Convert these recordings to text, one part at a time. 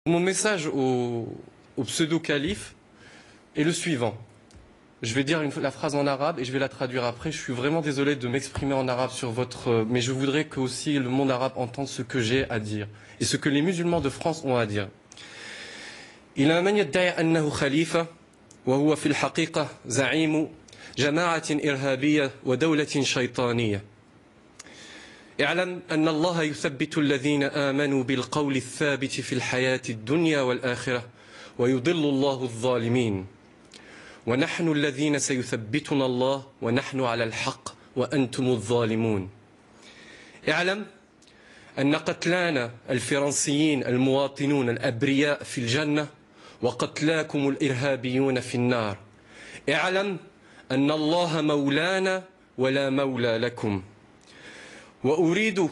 Mon message au pseudo-calife est le suivant. Je vais dire la phrase en arabe et je vais la traduire après. Je suis vraiment désolé de m'exprimer en arabe sur votre... mais je voudrais que aussi le monde arabe entende ce que j'ai à dire et ce que les musulmans de France ont à dire. إلى من يدعي أنه خليفة وهو في الحقيقة زعيم جماعة إرهابية ودولة شيطانية. اعلم أن الله يثبت الذين آمنوا بالقول الثابت في الحياة الدنيا والآخرة ويضل الله الظالمين. ونحن الذين سيثبتنا الله ونحن على الحق وأنتم الظالمون. اعلم أن قتلانا الفرنسيين المواطنون الأبرياء في الجنة وقتلاكم الإرهابيون في النار. اعلم أن الله مولانا ولا مولى لكم. وأريد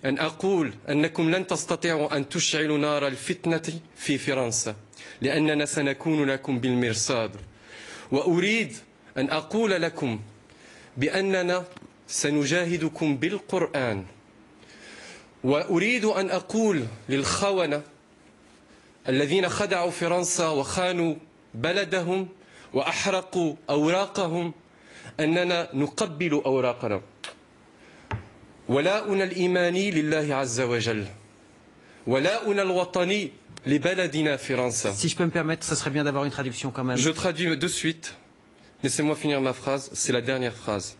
أن أقول أنكم لن تستطيعوا أن تشعلوا نار الفتنة في فرنسا لأننا سنكون لكم بالمرصاد. وأريد أن أقول لكم بأننا سنجاهدكم بالقرآن. وأريد أن أقول للخونة الذين خدعوا فرنسا وخانوا بلدهم وأحرقوا أوراقهم أننا نقبل أوراقنا. ولاؤنا الإيماني لله عز وجل ولاؤنا الوطني لبلدنا فرنسا. Si je peux me permettre, ça serait bien d'avoir une traduction quand même. Je traduis de suite. Laissez-moi finir ma phrase, c'est la dernière phrase.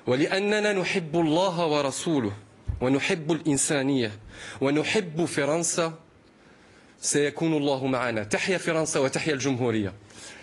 ولأننا نحب الله ورسوله ونحب الإنسانية ونحب فرنسا سيكون الله معنا. تحيا فرنسا وتحيا الجمهورية.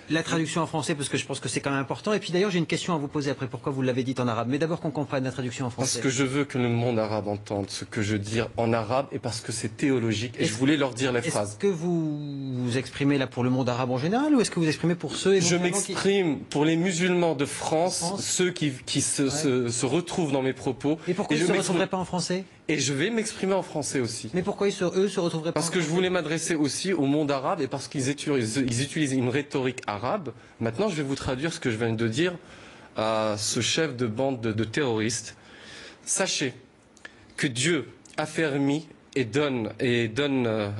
La traduction en français, parce que je pense que c'est quand même important. Et puis d'ailleurs, j'ai une question à vous poser après. Pourquoi vous l'avez dit en arabe? Mais d'abord qu'on comprenne la traduction en français. Parce que je veux que le monde arabe entende ce que je dis en arabe et parce que c'est théologique. Et je voulais leur dire les phrases. Est-ce que vous vous exprimez là pour le monde arabe en général ou est-ce que vous exprimez pour ceux Je m'exprime pour les musulmans de France, ceux qui se retrouvent dans mes propos. Et pourquoi ils ne se retrouveraient pas en français? Et je vais m'exprimer en français aussi. Mais pourquoi eux se retrouveraient pas? Parce que je voulais m'adresser aussi au monde arabe et parce qu'ils utilisent une rhétorique arabe. Maintenant, je vais vous traduire ce que je viens de dire à ce chef de bande de terroristes. Sachez que Dieu affermit et donne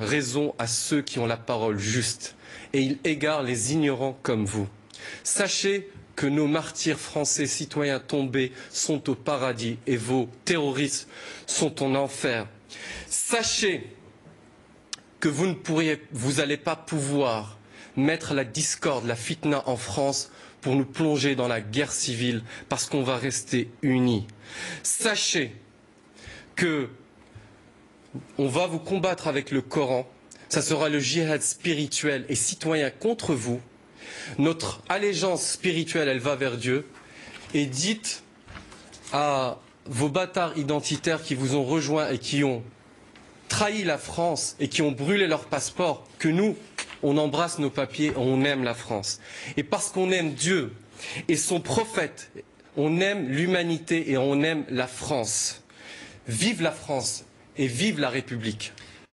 raison à ceux qui ont la parole juste. Et il égare les ignorants comme vous. Sachez que nos martyrs français citoyens tombés sont au paradis et vos terroristes sont en enfer. Sachez que vous n'allez pas pouvoir mettre la discorde, la fitna en France pour nous plonger dans la guerre civile parce qu'on va rester unis. Sachez que on va vous combattre avec le Coran. Ça sera le djihad spirituel et citoyen contre vous. Notre allégeance spirituelle, elle va vers Dieu. Et dites à vos bâtards identitaires qui vous ont rejoints et qui ont trahi la France et qui ont brûlé leur passeport que nous, on embrasse nos papiers, on aime la France. Et parce qu'on aime Dieu et son prophète, on aime l'humanité et on aime la France. Vive la France et vive la République.